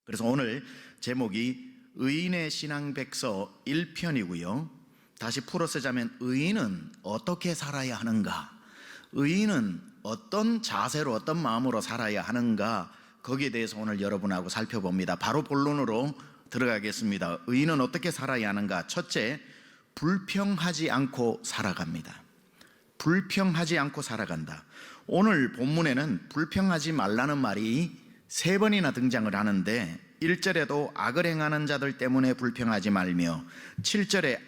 그래서 오늘 제목이 의인의 신앙백서 1편이고요. 다시 풀어서 자면 의인은 어떻게 살아야 하는가? 의인은 어떤 자세로 어떤 마음으로 살아야 하는가? 거기에 대해서 오늘 여러분하고 살펴봅니다. 바로 본론으로 들어가겠습니다. 의인은 어떻게 살아야 하는가? 첫째, 불평하지 않고 살아갑니다. 불평하지 않고 살아간다. 오늘 본문에는 불평하지 말라는 말이 3번이나 등장을 하는데 1절에도 악을 행하는 자들 때문에 불평하지 말며 7절에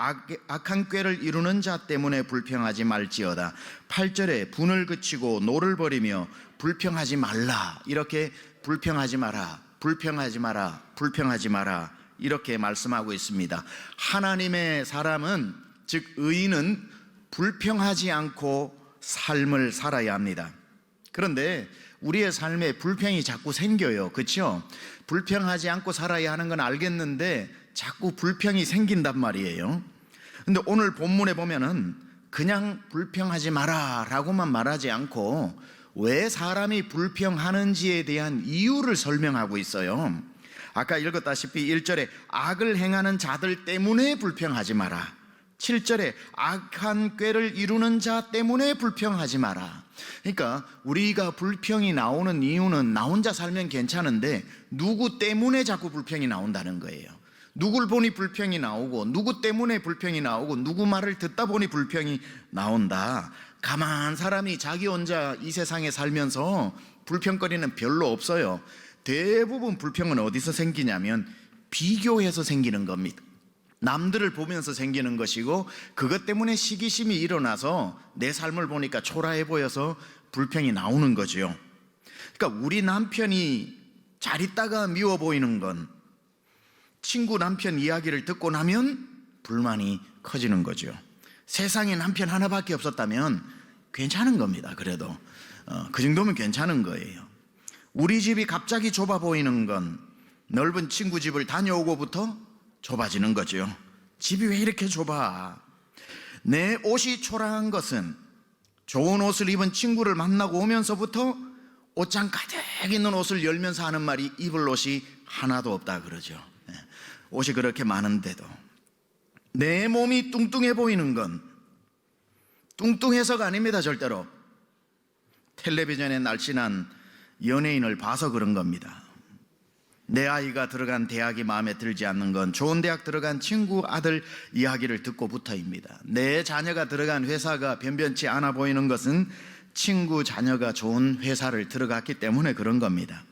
악한 꾀를 이루는 자 때문에 불평하지 말지어다. 8절에 분을 그치고 노를 버리며 불평하지 말라. 이렇게 불평하지 마라, 불평하지 마라, 불평하지 마라 이렇게 말씀하고 있습니다. 하나님의 사람은, 즉 의인은 불평하지 않고 삶을 살아야 합니다. 그런데 우리의 삶에 불평이 자꾸 생겨요. 그렇죠? 불평하지 않고 살아야 하는 건 알겠는데 자꾸 불평이 생긴단 말이에요. 근데 오늘 본문에 보면은 그냥 불평하지 마라 라고만 말하지 않고 왜 사람이 불평하는지에 대한 이유를 설명하고 있어요. 아까 읽었다시피 1절에 악을 행하는 자들 때문에 불평하지 마라, 7절에 악한 꾀를 이루는 자 때문에 불평하지 마라. 그러니까 우리가 불평이 나오는 이유는 나 혼자 살면 괜찮은데 누구 때문에 자꾸 불평이 나온다는 거예요. 누굴 보니 불평이 나오고 누구 때문에 불평이 나오고 누구 말을 듣다 보니 불평이 나온다. 가만 사람이 자기 혼자 이 세상에 살면서 불평거리는 별로 없어요. 대부분 불평은 어디서 생기냐면 비교해서 생기는 겁니다. 남들을 보면서 생기는 것이고 그것 때문에 시기심이 일어나서 내 삶을 보니까 초라해 보여서 불평이 나오는 거죠. 그러니까 우리 남편이 잘 있다가 미워 보이는 건 친구 남편 이야기를 듣고 나면 불만이 커지는 거죠. 세상에 남편 하나밖에 없었다면 괜찮은 겁니다. 그래도 그 정도면 괜찮은 거예요. 우리 집이 갑자기 좁아 보이는 건 넓은 친구 집을 다녀오고부터 좁아지는 거죠. 집이 왜 이렇게 좁아? 내 옷이 초라한 것은 좋은 옷을 입은 친구를 만나고 오면서부터 옷장 가득 있는 옷을 열면서 하는 말이 입을 옷이 하나도 없다 그러죠. 옷이 그렇게 많은데도. 내 몸이 뚱뚱해 보이는 건 뚱뚱해서가 아닙니다. 절대로 텔레비전에 날씬한 연예인을 봐서 그런 겁니다. 내 아이가 들어간 대학이 마음에 들지 않는 건 좋은 대학 들어간 친구 아들 이야기를 듣고부터입니다. 내 자녀가 들어간 회사가 변변치 않아 보이는 것은 친구 자녀가 좋은 회사를 들어갔기 때문에 그런 겁니다.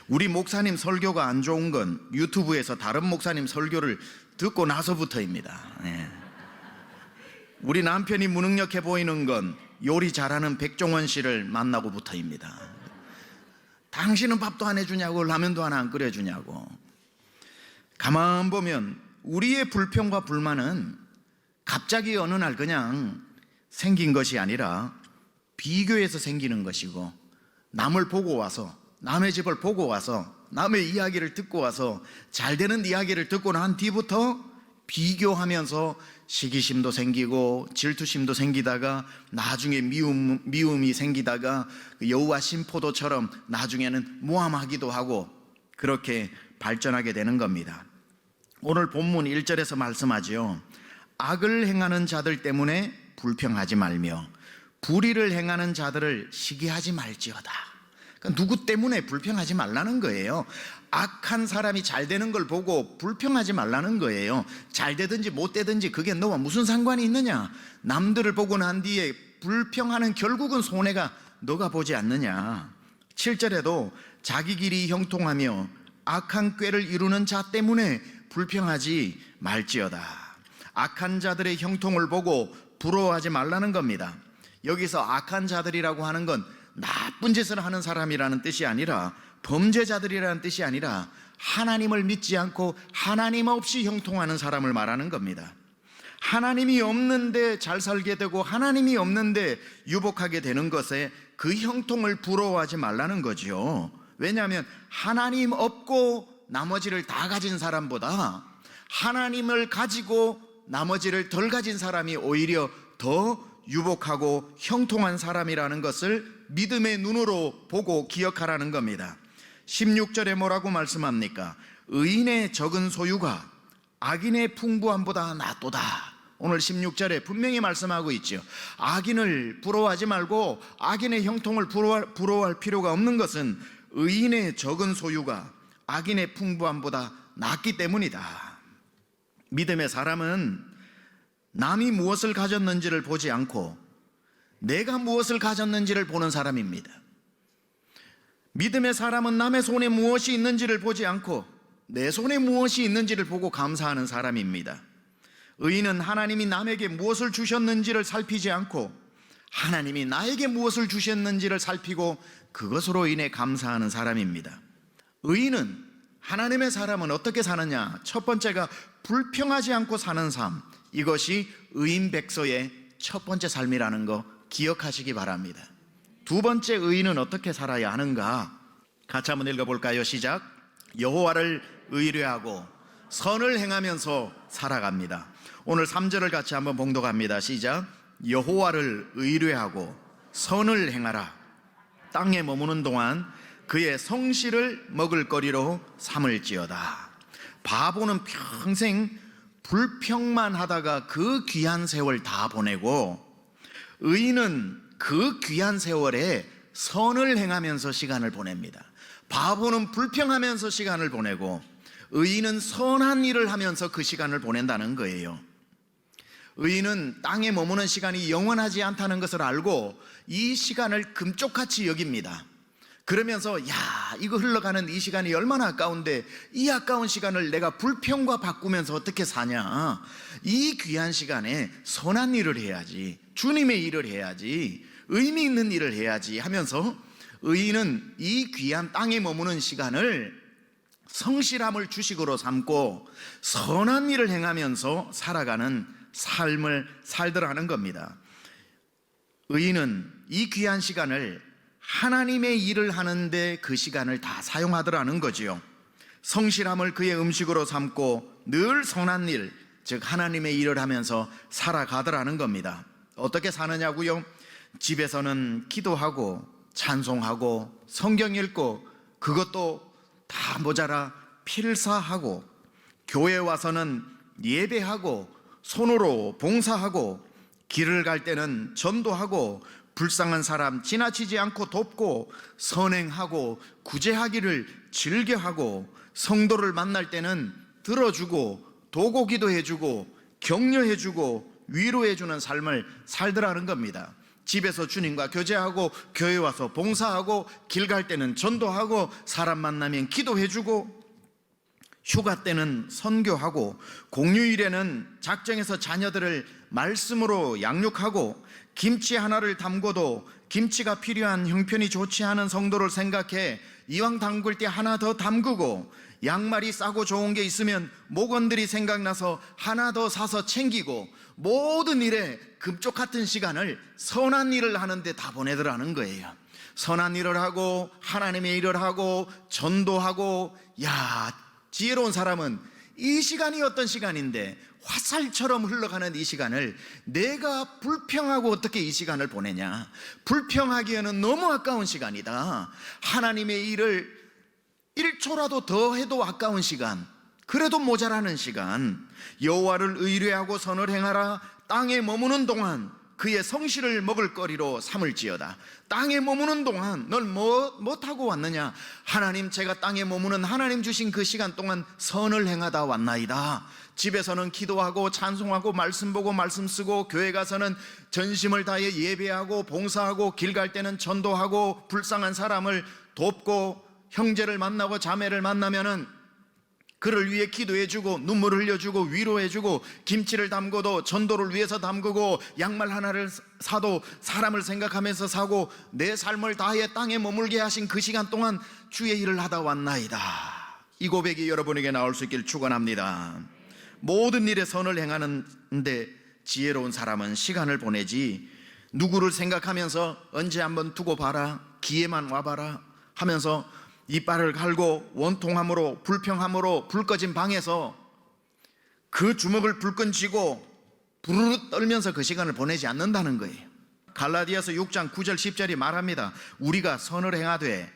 우리 목사님 설교가 안 좋은 건 유튜브에서 다른 목사님 설교를 듣고 나서부터입니다. 우리 남편이 무능력해 보이는 건 요리 잘하는 백종원 씨를 만나고부터입니다. 당신은 밥도 안 해주냐고, 라면도 하나 안 끓여주냐고. 가만 보면 우리의 불평과 불만은 갑자기 어느 날 그냥 생긴 것이 아니라 비교해서 생기는 것이고, 남을 보고 와서, 남의 집을 보고 와서, 남의 이야기를 듣고 와서 잘 되는 이야기를 듣고 난 뒤부터 비교하면서 시기심도 생기고 질투심도 생기다가 나중에 미움이 생기다가 여우와 심포도처럼 나중에는 모함하기도 하고 그렇게 발전하게 되는 겁니다. 오늘 본문 1절에서 말씀하죠. 악을 행하는 자들 때문에 불평하지 말며 불의를 행하는 자들을 시기하지 말지어다. 그러니까 누구 때문에 불평하지 말라는 거예요. 악한 사람이 잘 되는 걸 보고 불평하지 말라는 거예요. 잘 되든지 못 되든지 그게 너와 무슨 상관이 있느냐. 남들을 보고 난 뒤에 불평하는 결국은 손해가 너가 보지 않느냐. 7절에도 자기 길이 형통하며 악한 꾀를 이루는 자 때문에 불평하지 말지어다. 악한 자들의 형통을 보고 부러워하지 말라는 겁니다. 여기서 악한 자들이라고 하는 건 나쁜 짓을 하는 사람이라는 뜻이 아니라 범죄자들이라는 뜻이 아니라 하나님을 믿지 않고 하나님 없이 형통하는 사람을 말하는 겁니다. 하나님이 없는데 잘 살게 되고 하나님이 없는데 유복하게 되는 것에 그 형통을 부러워하지 말라는 거죠. 왜냐하면 하나님 없고 나머지를 다 가진 사람보다 하나님을 가지고 나머지를 덜 가진 사람이 오히려 더 유복하고 형통한 사람이라는 것을 믿음의 눈으로 보고 기억하라는 겁니다. 16절에 뭐라고 말씀합니까? 의인의 적은 소유가 악인의 풍부함보다 낫도다. 오늘 16절에 분명히 말씀하고 있죠. 악인을 부러워하지 말고 악인의 형통을 부러워할 필요가 없는 것은 의인의 적은 소유가 악인의 풍부함보다 낫기 때문이다. 믿음의 사람은 남이 무엇을 가졌는지를 보지 않고 내가 무엇을 가졌는지를 보는 사람입니다. 믿음의 사람은 남의 손에 무엇이 있는지를 보지 않고 내 손에 무엇이 있는지를 보고 감사하는 사람입니다. 의인은 하나님이 남에게 무엇을 주셨는지를 살피지 않고 하나님이 나에게 무엇을 주셨는지를 살피고 그것으로 인해 감사하는 사람입니다. 의인은, 하나님의 사람은 어떻게 사느냐? 첫 번째가 불평하지 않고 사는 삶. 이것이 의인 백서의 첫 번째 삶이라는 거 기억하시기 바랍니다. 두 번째, 의인은 어떻게 살아야 하는가? 같이 한번 읽어볼까요? 시작. 여호와를 의뢰하고 선을 행하면서 살아갑니다. 오늘 3절을 같이 한번 봉독합니다. 시작. 여호와를 의뢰하고 선을 행하라. 땅에 머무는 동안 그의 성실을 먹을거리로 삼을지어다. 바보는 평생 불평만 하다가 그 귀한 세월 다 보내고, 의인은 그 귀한 세월에 선을 행하면서 시간을 보냅니다. 바보는 불평하면서 시간을 보내고 의인은 선한 일을 하면서 그 시간을 보낸다는 거예요. 의인은 땅에 머무는 시간이 영원하지 않다는 것을 알고 이 시간을 금쪽같이 여깁니다. 그러면서 이거 흘러가는 이 시간이 얼마나 아까운데 이 아까운 시간을 내가 불평과 바꾸면서 어떻게 사냐. 이 귀한 시간에 선한 일을 해야지, 주님의 일을 해야지, 의미 있는 일을 해야지 하면서 의인은 이 귀한 땅에 머무는 시간을 성실함을 주식으로 삼고 선한 일을 행하면서 살아가는 삶을 살더라는 겁니다. 의인은 이 귀한 시간을 하나님의 일을 하는데 그 시간을 다 사용하더라는 거지요. 성실함을 그의 음식으로 삼고 늘 선한 일, 즉 하나님의 일을 하면서 살아가더라는 겁니다. 어떻게 사느냐고요? 집에서는 기도하고 찬송하고 성경 읽고 그것도 다 모자라 필사하고, 교회 와서는 예배하고 손으로 봉사하고, 길을 갈 때는 전도하고, 불쌍한 사람 지나치지 않고 돕고, 선행하고 구제하기를 즐겨하고, 성도를 만날 때는 들어주고 도고 기도해주고 격려해주고 위로해주는 삶을 살더라는 겁니다. 집에서 주님과 교제하고, 교회 와서 봉사하고, 길 갈 때는 전도하고, 사람 만나면 기도해주고, 휴가 때는 선교하고, 공휴일에는 작정해서 자녀들을 말씀으로 양육하고, 김치 하나를 담궈도 김치가 필요한 형편이 좋지 않은 성도를 생각해 이왕 담글 때 하나 더 담그고, 양말이 싸고 좋은 게 있으면 목원들이 생각나서 하나 더 사서 챙기고, 모든 일에 금쪽 같은 시간을 선한 일을 하는데 다 보내더라는 거예요. 선한 일을 하고 하나님의 일을 하고 전도하고. 지혜로운 사람은 이 시간이 어떤 시간인데 화살처럼 흘러가는 이 시간을 내가 불평하고 어떻게 이 시간을 보내냐. 불평하기에는 너무 아까운 시간이다. 하나님의 일을 1초라도 더 해도 아까운 시간, 그래도 모자라는 시간. 여호와를 의뢰하고 선을 행하라. 땅에 머무는 동안 그의 성실을 먹을 거리로 삼을지어다. 땅에 머무는 동안 널 뭐 타고 왔느냐? 하나님, 제가 땅에 머무는 하나님 주신 그 시간 동안 선을 행하다 왔나이다. 집에서는 기도하고 찬송하고 말씀 보고 말씀 쓰고, 교회 가서는 전심을 다해 예배하고 봉사하고, 길 갈 때는 전도하고, 불쌍한 사람을 돕고, 형제를 만나고 자매를 만나면은 그를 위해 기도해주고 눈물을 흘려주고 위로해주고, 김치를 담궈도 전도를 위해서 담그고, 양말 하나를 사도 사람을 생각하면서 사고, 내 삶을 다해 땅에 머물게 하신 그 시간 동안 주의 일을 하다 왔나이다. 이 고백이 여러분에게 나올 수 있길 축원합니다. 모든 일에 선을 행하는데 지혜로운 사람은 시간을 보내지, 누구를 생각하면서 언제 한번 두고 봐라, 기회만 와봐라 하면서 이빨을 갈고 원통함으로 불평함으로 불 꺼진 방에서 그 주먹을 불끈 쥐고 부르르 떨면서 그 시간을 보내지 않는다는 거예요. 갈라디아서 6장 9절 10절이 말합니다. 우리가 선을 행하되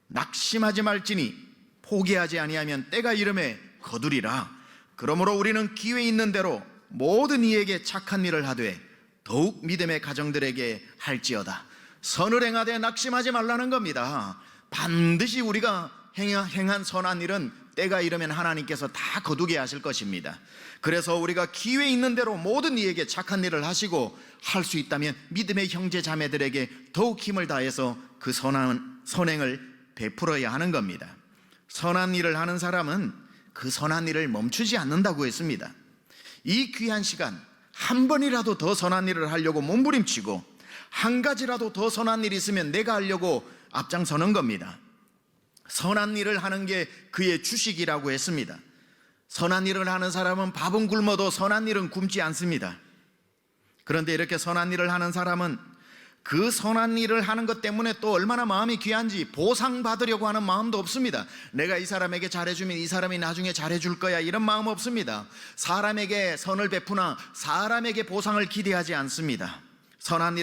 낙심하지 말지니 포기하지 아니하면 때가 이름에 거두리라. 그러므로 우리는 기회 있는 대로 모든 이에게 착한 일을 하되 더욱 믿음의 가정들에게 할지어다. 선을 행하되 낙심하지 말라는 겁니다. 반드시 우리가 행한 선한 일은 때가 이르면 하나님께서 다 거두게 하실 것입니다. 그래서 우리가 기회 있는 대로 모든 이에게 착한 일을 하시고 할 수 있다면 믿음의 형제 자매들에게 더욱 힘을 다해서 그 선행을 베풀어야 하는 겁니다. 선한 일을 하는 사람은 그 선한 일을 멈추지 않는다고 했습니다. 이 귀한 시간 한 번이라도 더 선한 일을 하려고 몸부림치고 한 가지라도 더 선한 일이 있으면 내가 하려고 앞장서는 겁니다. 선한 일을 하는 게 그의 주식이라고 했습니다. 선한 일을 하는 사람은 밥은 굶어도 선한 일은 굶지 않습니다. 그런데 이렇게 선한 일을 하는 사람은 그 선한 일을 하는 것 때문에 또 얼마나 마음이 귀한지 보상받으려고 하는 마음도 없습니다. 내가 이 사람에게 잘해주면 이 사람이 나중에 잘해줄 거야, 이런 마음 없습니다. 사람에게 선을 베푸나 사람에게 보상을 기대하지 않습니다. 선한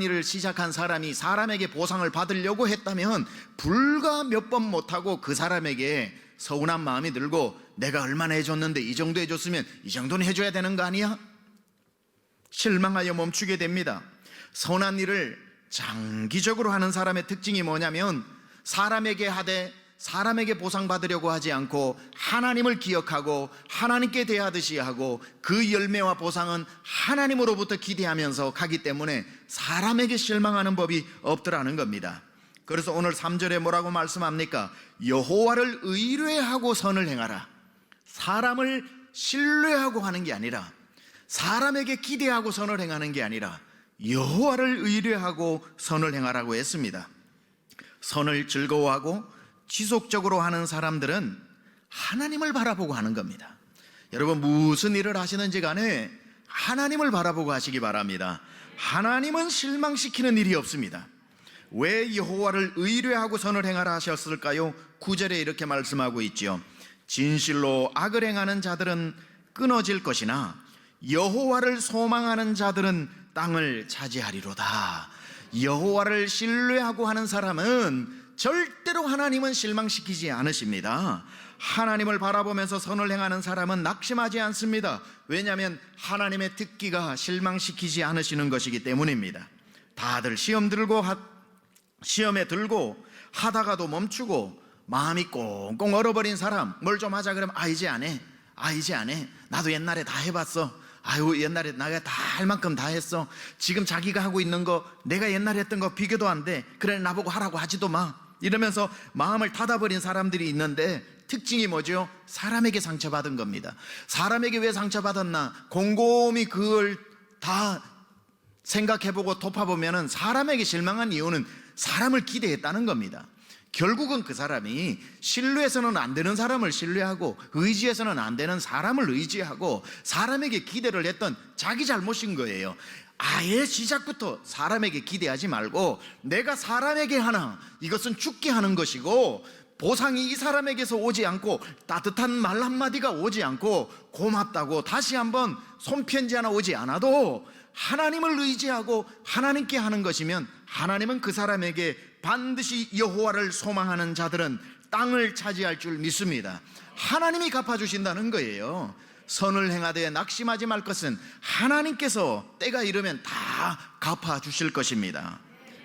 일을 시작한 사람이 사람에게 보상을 받으려고 했다면 불과 몇 번 못하고 그 사람에게 서운한 마음이 들고 내가 얼마나 해줬는데 이 정도 해줬으면 이 정도는 해줘야 되는 거 아니야? 실망하여 멈추게 됩니다. 선한 일을 장기적으로 하는 사람의 특징이 뭐냐면 사람에게 하되 사람에게 보상받으려고 하지 않고 하나님을 기억하고 하나님께 대하듯이 하고 그 열매와 보상은 하나님으로부터 기대하면서 가기 때문에 사람에게 실망하는 법이 없더라는 겁니다. 그래서 오늘 3절에 뭐라고 말씀합니까? 여호와를 의뢰하고 선을 행하라. 사람을 신뢰하고 하는 게 아니라 사람에게 기대하고 선을 행하는 게 아니라 여호와를 의뢰하고 선을 행하라고 했습니다. 선을 즐거워하고 지속적으로 하는 사람들은 하나님을 바라보고 하는 겁니다. 여러분, 무슨 일을 하시는지 간에 하나님을 바라보고 하시기 바랍니다. 하나님은 실망시키는 일이 없습니다. 왜 여호와를 의뢰하고 선을 행하라 하셨을까요? 9절에 이렇게 말씀하고 있죠. 진실로 악을 행하는 자들은 끊어질 것이나 여호와를 소망하는 자들은 땅을 차지하리로다. 여호와를 신뢰하고 하는 사람은 절대로 하나님은 실망시키지 않으십니다. 하나님을 바라보면서 선을 행하는 사람은 낙심하지 않습니다. 왜냐하면 하나님의 듣기가 실망시키지 않으시는 것이기 때문입니다. 다들 시험에 들고 하다가도 멈추고 마음이 꽁꽁 얼어버린 사람, 뭘 좀 하자 그러면 이제 안 해. 이제 안 해. 나도 옛날에 다 해봤어. 옛날에 내가 다 할 만큼 다 했어. 지금 자기가 하고 있는 거 내가 옛날에 했던 거 비교도 안 돼. 그래, 나보고 하라고 하지도 마. 이러면서 마음을 닫아버린 사람들이 있는데 특징이 뭐죠? 사람에게 상처받은 겁니다. 사람에게 왜 상처받았나 곰곰이 그걸 다 생각해보고 덮어보면 사람에게 실망한 이유는 사람을 기대했다는 겁니다. 결국은 그 사람이 신뢰해서는 안 되는 사람을 신뢰하고 의지해서는 안 되는 사람을 의지하고 사람에게 기대를 했던 자기 잘못인 거예요. 아예 시작부터 사람에게 기대하지 말고 내가 사람에게 하나, 이것은 죽게 하는 것이고 보상이 이 사람에게서 오지 않고 따뜻한 말 한마디가 오지 않고 고맙다고 다시 한번 손편지 하나 오지 않아도 하나님을 의지하고 하나님께 하는 것이면 하나님은 그 사람에게 반드시 여호와를 소망하는 자들은 땅을 차지할 줄 믿습니다. 하나님이 갚아주신다는 거예요. 선을 행하되 낙심하지 말 것은 하나님께서 때가 이르면 다 갚아주실 것입니다.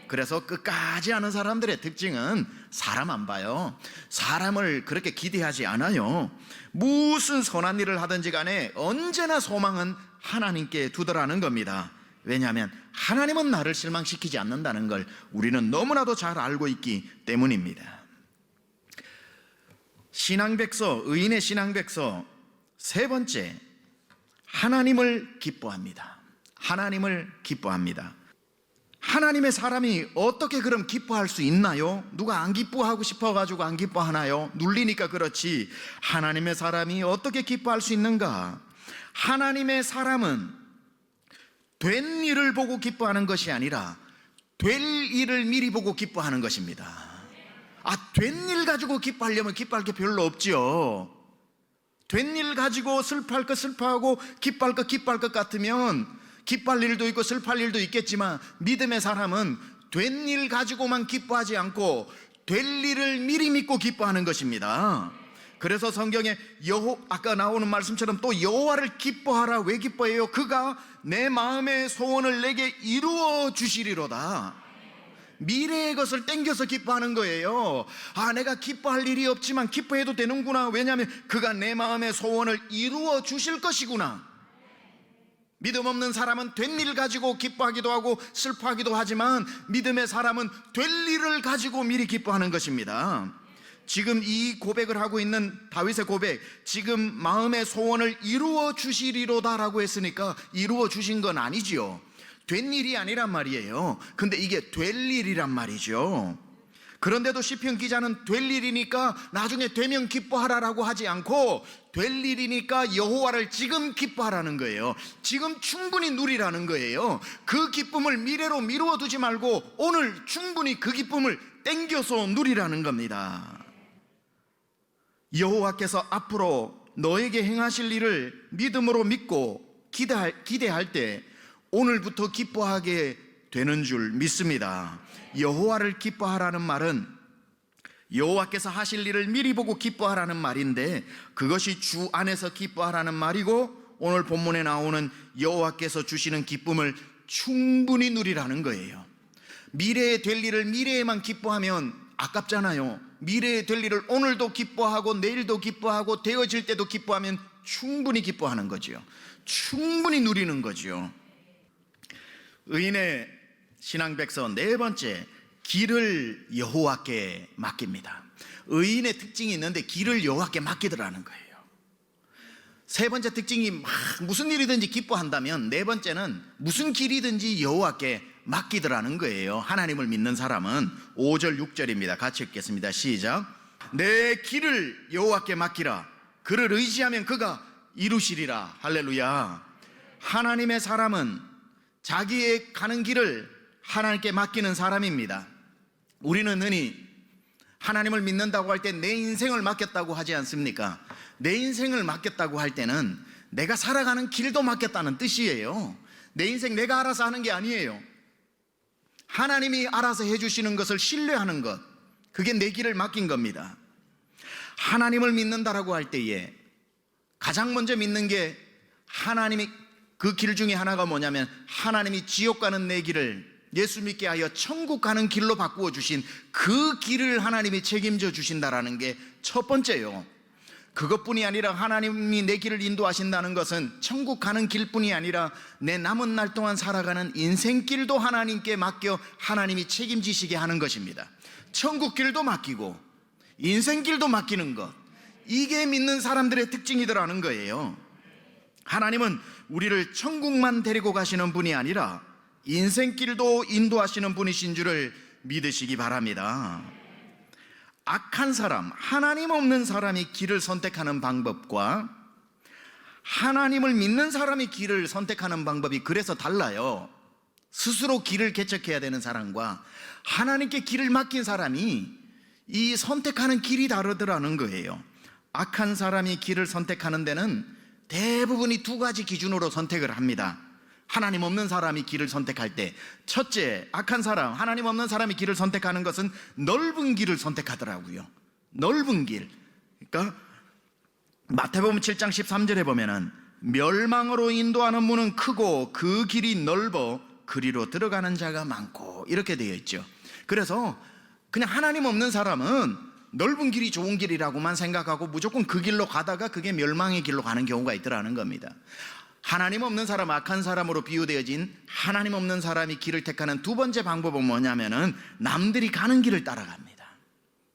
그래서 끝까지 하는 사람들의 특징은 사람 안 봐요. 사람을 그렇게 기대하지 않아요. 무슨 선한 일을 하든지 간에 언제나 소망은 하나님께 두더라는 겁니다. 왜냐하면 하나님은 나를 실망시키지 않는다는 걸 우리는 너무나도 잘 알고 있기 때문입니다. 신앙백서, 의인의 신앙백서 세 번째, 하나님을 기뻐합니다. 하나님을 기뻐합니다. 하나님의 사람이 어떻게 그럼 기뻐할 수 있나요? 누가 안 기뻐하고 싶어가지고 안 기뻐하나요? 눌리니까 그렇지. 하나님의 사람이 어떻게 기뻐할 수 있는가? 하나님의 사람은 된 일을 보고 기뻐하는 것이 아니라 될 일을 미리 보고 기뻐하는 것입니다. 된 일 가지고 기뻐하려면 기뻐할 게 별로 없죠. 된 일 가지고 슬퍼할 것 슬퍼하고 기뻐할 것 같으면 기뻐할 일도 있고 슬퍼할 일도 있겠지만 믿음의 사람은 된 일 가지고만 기뻐하지 않고 될 일을 미리 믿고 기뻐하는 것입니다. 그래서 성경에 아까 나오는 말씀처럼 또 여호와를 기뻐하라. 왜 기뻐해요? 그가 내 마음의 소원을 내게 이루어 주시리로다. 미래의 것을 땡겨서 기뻐하는 거예요. 내가 기뻐할 일이 없지만 기뻐해도 되는구나. 왜냐하면 그가 내 마음의 소원을 이루어 주실 것이구나. 믿음 없는 사람은 된 일 가지고 기뻐하기도 하고 슬퍼하기도 하지만 믿음의 사람은 될 일을 가지고 미리 기뻐하는 것입니다. 지금 이 고백을 하고 있는 다윗의 고백, 지금 마음의 소원을 이루어 주시리로다라고 했으니까 이루어 주신 건 아니지요. 된 일이 아니란 말이에요. 근데 이게 될 일이란 말이죠. 그런데도 시편 기자는 될 일이니까 나중에 되면 기뻐하라라고 하지 않고 될 일이니까 여호와를 지금 기뻐하라는 거예요. 지금 충분히 누리라는 거예요. 그 기쁨을 미래로 미루어 두지 말고 오늘 충분히 그 기쁨을 땡겨서 누리라는 겁니다. 여호와께서 앞으로 너에게 행하실 일을 믿음으로 믿고 기대할 때 오늘부터 기뻐하게 되는 줄 믿습니다. 여호와를 기뻐하라는 말은 여호와께서 하실 일을 미리 보고 기뻐하라는 말인데 그것이 주 안에서 기뻐하라는 말이고 오늘 본문에 나오는 여호와께서 주시는 기쁨을 충분히 누리라는 거예요. 미래에 될 일을 미래에만 기뻐하면 아깝잖아요. 미래에 될 일을 오늘도 기뻐하고 내일도 기뻐하고 되어질 때도 기뻐하면 충분히 기뻐하는 거죠. 충분히 누리는 거죠. 의인의 신앙 백서 네 번째, 길을 여호와께 맡깁니다. 의인의 특징이 있는데 길을 여호와께 맡기더라는 거예요. 세 번째 특징이 무슨 일이든지 기뻐한다면 네 번째는 무슨 길이든지 여호와께 맡기더라는 거예요. 하나님을 믿는 사람은 5절 6절입니다. 같이 읽겠습니다. 시작. 내 길을 여호와께 맡기라. 그를 의지하면 그가 이루시리라. 할렐루야. 하나님의 사람은 자기의 가는 길을 하나님께 맡기는 사람입니다. 우리는 흔히 하나님을 믿는다고 할 때 내 인생을 맡겼다고 하지 않습니까? 내 인생을 맡겼다고 할 때는 내가 살아가는 길도 맡겼다는 뜻이에요. 내 인생 내가 알아서 하는 게 아니에요. 하나님이 알아서 해주시는 것을 신뢰하는 것, 그게 내 길을 맡긴 겁니다. 하나님을 믿는다라고 할 때에 가장 먼저 믿는 게 하나님이 그 길 중에 하나가 뭐냐면 하나님이 지옥 가는 내 길을 예수 믿게 하여 천국 가는 길로 바꾸어 주신 그 길을 하나님이 책임져 주신다라는 게 첫 번째요. 그것뿐이 아니라 하나님이 내 길을 인도하신다는 것은 천국 가는 길뿐이 아니라 내 남은 날 동안 살아가는 인생길도 하나님께 맡겨 하나님이 책임지시게 하는 것입니다. 천국 길도 맡기고 인생길도 맡기는 것, 이게 믿는 사람들의 특징이더라는 거예요. 하나님은 우리를 천국만 데리고 가시는 분이 아니라 인생길도 인도하시는 분이신 줄을 믿으시기 바랍니다. 악한 사람, 하나님 없는 사람이 길을 선택하는 방법과 하나님을 믿는 사람이 길을 선택하는 방법이 그래서 달라요. 스스로 길을 개척해야 되는 사람과 하나님께 길을 맡긴 사람이 이 선택하는 길이 다르더라는 거예요. 악한 사람이 길을 선택하는 데는 대부분이 두 가지 기준으로 선택을 합니다. 하나님 없는 사람이 길을 선택할 때 첫째, 악한 사람, 하나님 없는 사람이 길을 선택하는 것은 넓은 길을 선택하더라고요. 넓은 길. 그러니까 마태복음 7장 13절에 보면은 멸망으로 인도하는 문은 크고 그 길이 넓어 그리로 들어가는 자가 많고 이렇게 되어 있죠. 그래서 그냥 하나님 없는 사람은 넓은 길이 좋은 길이라고만 생각하고 무조건 그 길로 가다가 그게 멸망의 길로 가는 경우가 있더라는 겁니다. 하나님 없는 사람, 악한 사람으로 비유되어진 하나님 없는 사람이 길을 택하는 두 번째 방법은 뭐냐면은 남들이 가는 길을 따라갑니다.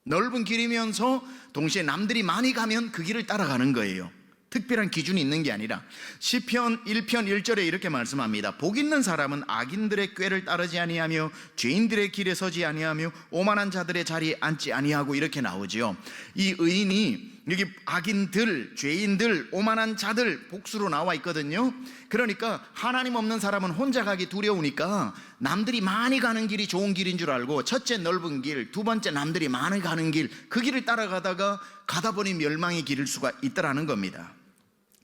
넓은 길이면서 동시에 남들이 많이 가면 그 길을 따라가는 거예요. 특별한 기준이 있는 게 아니라 시편 1편 1절에 이렇게 말씀합니다. 복 있는 사람은 악인들의 꾀를 따르지 아니하며 죄인들의 길에 서지 아니하며 오만한 자들의 자리에 앉지 아니하고 이렇게 나오지요. 이 의인이 여기 악인들, 죄인들, 오만한 자들 복수로 나와 있거든요. 그러니까 하나님 없는 사람은 혼자 가기 두려우니까 남들이 많이 가는 길이 좋은 길인 줄 알고 첫째 넓은 길, 두 번째 남들이 많이 가는 길, 그 길을 따라가다가 가다 보니 멸망의 길일 수가 있다라는 겁니다.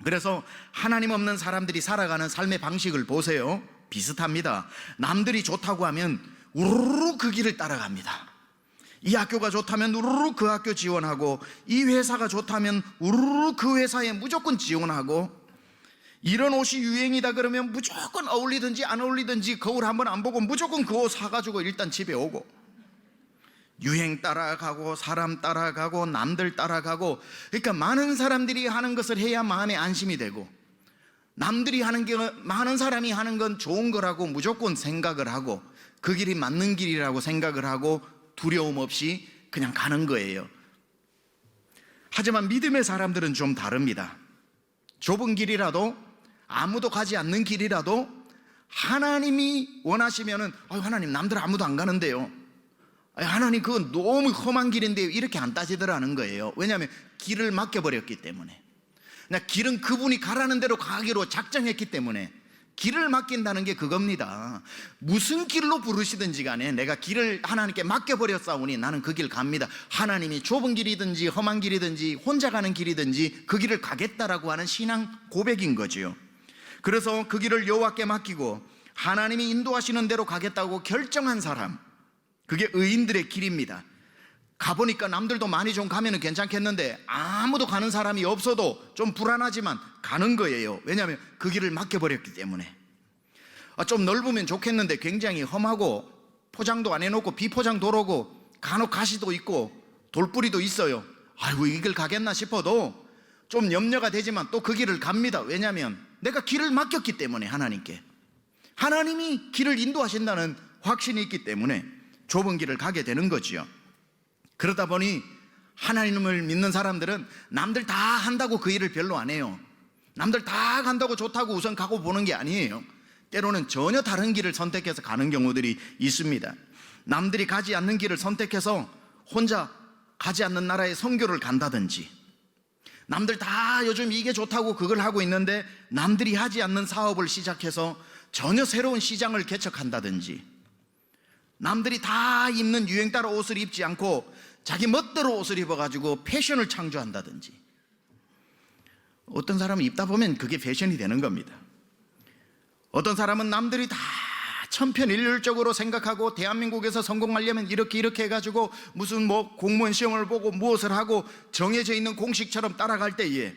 그래서 하나님 없는 사람들이 살아가는 삶의 방식을 보세요. 비슷합니다. 남들이 좋다고 하면 우르르 그 길을 따라갑니다. 이 학교가 좋다면 우르르 그 학교 지원하고, 이 회사가 좋다면 우르르 그 회사에 무조건 지원하고, 이런 옷이 유행이다 그러면 무조건 어울리든지 안 어울리든지 거울 한번 안 보고 무조건 그 옷 사가지고 일단 집에 오고, 유행 따라가고 사람 따라가고 남들 따라가고, 그러니까 많은 사람들이 하는 것을 해야 마음에 안심이 되고, 남들이 하는 게, 많은 사람이 하는 건 좋은 거라고 무조건 생각을 하고, 그 길이 맞는 길이라고 생각을 하고 두려움 없이 그냥 가는 거예요. 하지만 믿음의 사람들은 좀 다릅니다. 좁은 길이라도, 아무도 가지 않는 길이라도 하나님이 원하시면은 하나님 남들 아무도 안 가는데요, 하나님 그건 너무 험한 길인데요, 이렇게 안 따지더라는 거예요. 왜냐하면 길을 맡겨버렸기 때문에. 길은 그분이 가라는 대로 가기로 작정했기 때문에. 길을 맡긴다는 게 그겁니다. 무슨 길로 부르시든지 간에 내가 길을 하나님께 맡겨버렸사오니 나는 그 길 갑니다. 하나님이 좁은 길이든지 험한 길이든지 혼자 가는 길이든지 그 길을 가겠다라고 하는 신앙 고백인 거지요. 그래서 그 길을 여호와께 맡기고 하나님이 인도하시는 대로 가겠다고 결정한 사람, 그게 의인들의 길입니다. 가보니까 남들도 많이 좀 가면 괜찮겠는데 아무도 가는 사람이 없어도 좀 불안하지만 가는 거예요. 왜냐하면 그 길을 맡겨버렸기 때문에. 좀 넓으면 좋겠는데 굉장히 험하고 포장도 안 해놓고 비포장 도로고 간혹 가시도 있고 돌뿌리도 있어요. 아이고 이 길 가겠나 싶어도 좀 염려가 되지만 또 그 길을 갑니다. 왜냐하면 내가 길을 맡겼기 때문에, 하나님께. 하나님이 길을 인도하신다는 확신이 있기 때문에 좁은 길을 가게 되는 거지요. 그러다 보니 하나님을 믿는 사람들은 남들 다 한다고 그 일을 별로 안 해요. 남들 다 간다고 좋다고 우선 가고 보는 게 아니에요. 때로는 전혀 다른 길을 선택해서 가는 경우들이 있습니다. 남들이 가지 않는 길을 선택해서 혼자 가지 않는 나라에 선교를 간다든지, 남들 다 요즘 이게 좋다고 그걸 하고 있는데 남들이 하지 않는 사업을 시작해서 전혀 새로운 시장을 개척한다든지, 남들이 다 입는 유행 따라 옷을 입지 않고 자기 멋대로 옷을 입어가지고 패션을 창조한다든지, 어떤 사람은 입다 보면 그게 패션이 되는 겁니다. 어떤 사람은 남들이 다 천편일률적으로 생각하고 대한민국에서 성공하려면 이렇게 해가지고 무슨 공무원 시험을 보고 무엇을 하고 정해져 있는 공식처럼 따라갈 때에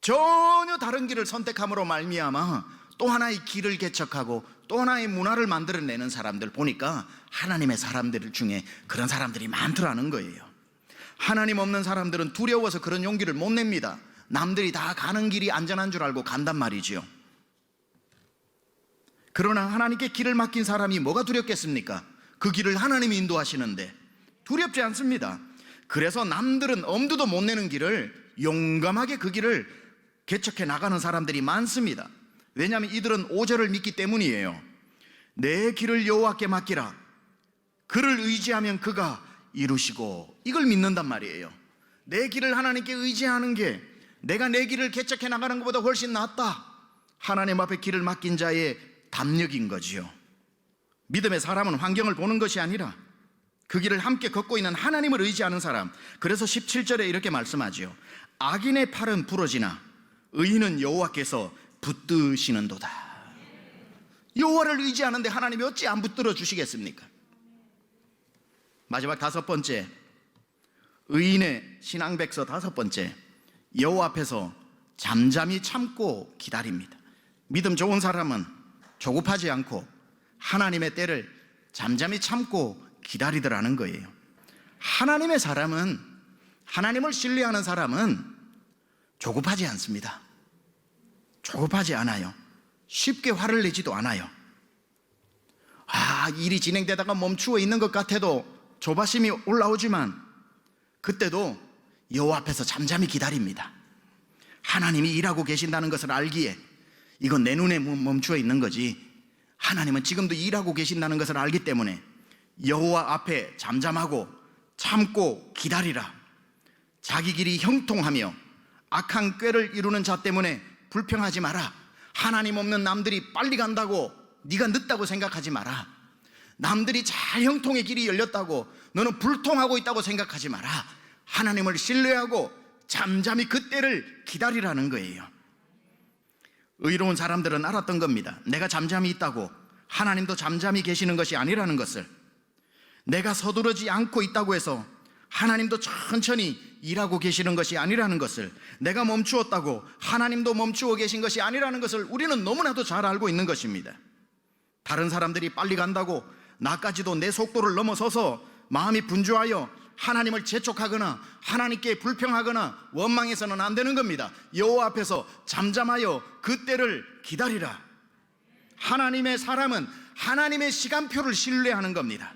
전혀 다른 길을 선택함으로 말미암아 또 하나의 길을 개척하고 또 하나의 문화를 만들어내는 사람들 보니까 하나님의 사람들 중에 그런 사람들이 많더라는 거예요. 하나님 없는 사람들은 두려워서 그런 용기를 못 냅니다. 남들이 다 가는 길이 안전한 줄 알고 간단 말이지요. 그러나 하나님께 길을 맡긴 사람이 뭐가 두렵겠습니까? 그 길을 하나님이 인도하시는데 두렵지 않습니다. 그래서 남들은 엄두도 못 내는 길을 용감하게 그 길을 개척해 나가는 사람들이 많습니다. 왜냐하면 이들은 5절을 믿기 때문이에요. 내 길을 여호와께 맡기라. 그를 의지하면 그가 이루시고, 이걸 믿는단 말이에요. 내 길을 하나님께 의지하는 게 내가 내 길을 개척해 나가는 것보다 훨씬 낫다. 하나님 앞에 길을 맡긴 자의 담력인 거지요. 믿음의 사람은 환경을 보는 것이 아니라 그 길을 함께 걷고 있는 하나님을 의지하는 사람. 그래서 17절에 이렇게 말씀하지요. 악인의 팔은 부러지나 의인은 여호와께서 붙드시는도다. 여호와를 의지하는데 하나님이 어찌 안 붙들어 주시겠습니까? 마지막 5번째, 의인의 신앙백서 5번째, 여호와 앞에서 잠잠히 참고 기다립니다. 믿음 좋은 사람은 조급하지 않고 하나님의 때를 잠잠히 참고 기다리더라는 거예요. 하나님의 사람은, 하나님을 신뢰하는 사람은 조급하지 않습니다. 조급하지 않아요. 쉽게 화를 내지도 않아요. 일이 진행되다가 멈추어 있는 것 같아도 조바심이 올라오지만 그때도 여호와 앞에서 잠잠히 기다립니다. 하나님이 일하고 계신다는 것을 알기에 이건 내 눈에 멈추어 있는 거지, 하나님은 지금도 일하고 계신다는 것을 알기 때문에 여호와 앞에 잠잠하고 참고 기다리라. 자기 길이 형통하며 악한 꾀를 이루는 자 때문에 불평하지 마라. 하나님 없는 남들이 빨리 간다고 네가 늦다고 생각하지 마라. 남들이 잘 형통의 길이 열렸다고 너는 불통하고 있다고 생각하지 마라. 하나님을 신뢰하고 잠잠히 그 때를 기다리라는 거예요. 의로운 사람들은 알았던 겁니다. 내가 잠잠히 있다고 하나님도 잠잠히 계시는 것이 아니라는 것을. 내가 서두르지 않고 있다고 해서 하나님도 천천히 일하고 계시는 것이 아니라는 것을, 내가 멈추었다고 하나님도 멈추어 계신 것이 아니라는 것을 우리는 너무나도 잘 알고 있는 것입니다. 다른 사람들이 빨리 간다고 나까지도 내 속도를 넘어서서 마음이 분주하여 하나님을 재촉하거나 하나님께 불평하거나 원망해서는 안 되는 겁니다. 여호와 앞에서 잠잠하여 그 때를 기다리라. 하나님의 사람은 하나님의 시간표를 신뢰하는 겁니다.